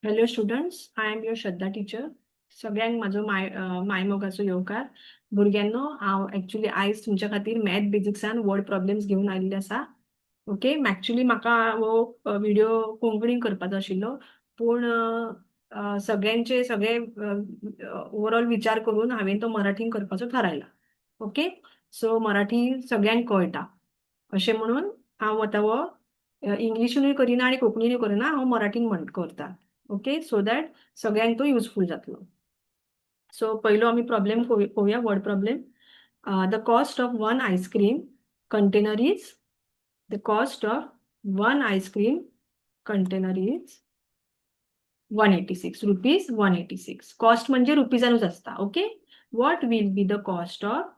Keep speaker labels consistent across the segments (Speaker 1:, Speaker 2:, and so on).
Speaker 1: Hello students, I am your Shraddha teacher. सगळ्यांक माझो मायमोगाचो येवकार. भुरग्यांनो, हांव एक्चुअली आयज तुमच्या खातीर मॅथ बेजिक्सान वर्ड प्रॉब्लेम्स घेऊन आयिल्ले आसा. ओके, एक्चुअली म्हाका हो व्हिडिओ कोंकणीन करपाचो आशिल्लो, पूण सगळे ओवरऑल विचार करून हांवें तो मराठीन करपाचो थारायला. ओके, सो मराठी सगळ्यांक कळटा अशें म्हणून हांव आतां हो इंग्लिशीनूय करिना आनी कोंकणीनूय करिना, हांव मराठीन करता. ओके, सो दॅट सगळ्यांक तो युजफूल जातलो. सो पयलो आमी प्रॉब्लेम पळोवया, word problem. The cost of one ice cream container is the cost of one ice cream container is 186 rupees. 186 cost म्हणजे रुपीजानूच असता. Okay, what will be the cost of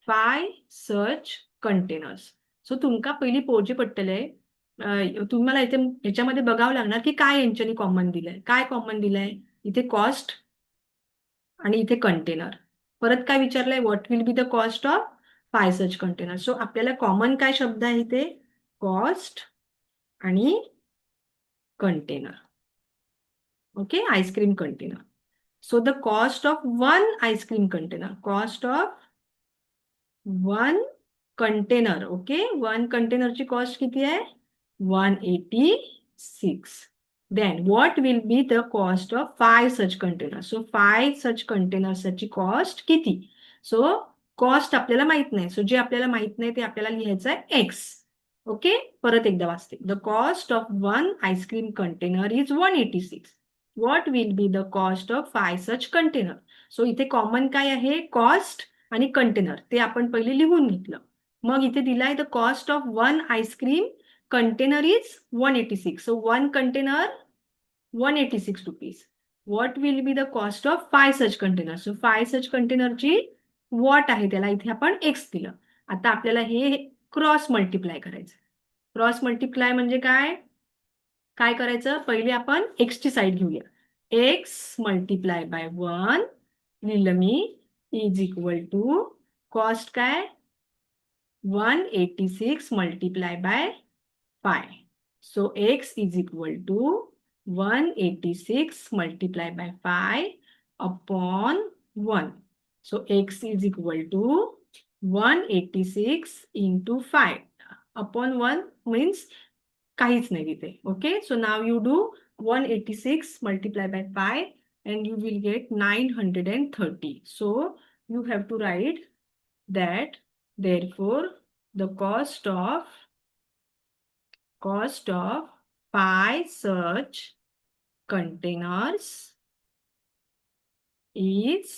Speaker 1: 5 such containers. So तुमका पयली पळोवचे पडटले, तुम्हाला इथे ह्याच्यामध्ये बघावं लागणार की काय यांच्यानी कॉमन दिलंय. काय कॉमन दिलंय इथे? कॉस्ट आणि इथे कंटेनर. परत काय विचारलंय? What will be the cost of 5 such container. So आपल्याला कॉमन काय शब्द आहे इथे? कॉस्ट आणि container. Okay, ice cream container. So the cost of one ice cream container, cost of one container. Okay, one कंटेनरची कॉस्ट किती आहे? 186. Then what will be the cost of 5 such containers? So 5 such containers ची cost किती? So cost आपल्याला माहित नाही. So जे आपल्याला माहित नाही ते आपल्याला लिहायचं आहे एक्स. ओके, परत एकदा वाचते. The cost of one ice cream container is 186. What will be the cost of 5 such container? So इथे कॉमन काय आहे? कॉस्ट आणि कंटेनर. ते आपण पहिले लिहून घेतलं. मग इथे दिलाय the cost of one ice cream container is 186. So one container 186 rupees. What will be the cost of 5 such containers? So 5 such container ची what आहे त्याला इथे आपण x दिलं. आता आपल्याला हे क्रॉस मल्टिप्लाय करायचं. क्रॉस मल्टिप्लाय म्हणजे काय? काय करायचं? पहिले आपण x ची साईड घेऊया. x मल्टिप्लाय बाय 1 लिहिलं मी इज इक्वल टू कॉस्ट काय? 186 multiply by 5. So x is equal to 186 multiplied by 5 upon 1. So x is equal to 186 into 5 upon 1 means काहीच नाही तिथे. Okay, so now you do 186 multiplied by 5 and you will get 930. So you have to write that therefore the cost of 5 such containers is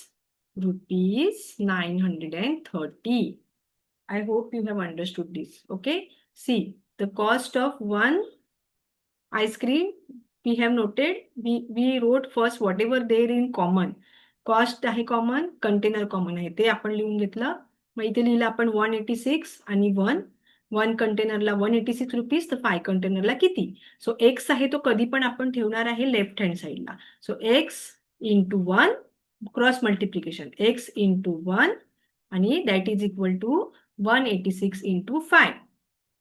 Speaker 1: rupees 930. I hope you have understood this. Okay, see the cost of one ice cream we have noted. We wrote first whatever there in common. Cost आहे common, container common आहे ते आपण लिहून घेतलं. मग इथे लिहिलं आपण 186 आणि 1 कंटेनरला 186 रुपीज, तर 5 कंटेनरला किती? सो एक्स आहे तो कधी पण आपण ठेवणार आहे लेफ्ट हँड साईडला. So X into 1 cross multiplication, X into 1 आणि that is equal to 186 into 5.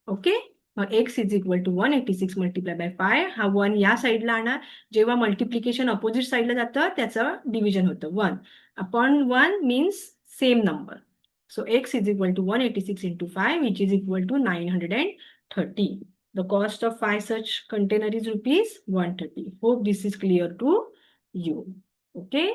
Speaker 1: Okay, मग X is equal to 186 multiply by 5. हा 1 या साईडला आणणार. जेव्हा मल्टिप्लिकेशन अपोजिट साईडला जातं त्याचं डिव्हिजन होतं. 1 upon 1 means same number. So x is equal to 186 into 5, which is equal to 930. The cost of 5 such container is rupees 130. Hope this is clear to you. Okay.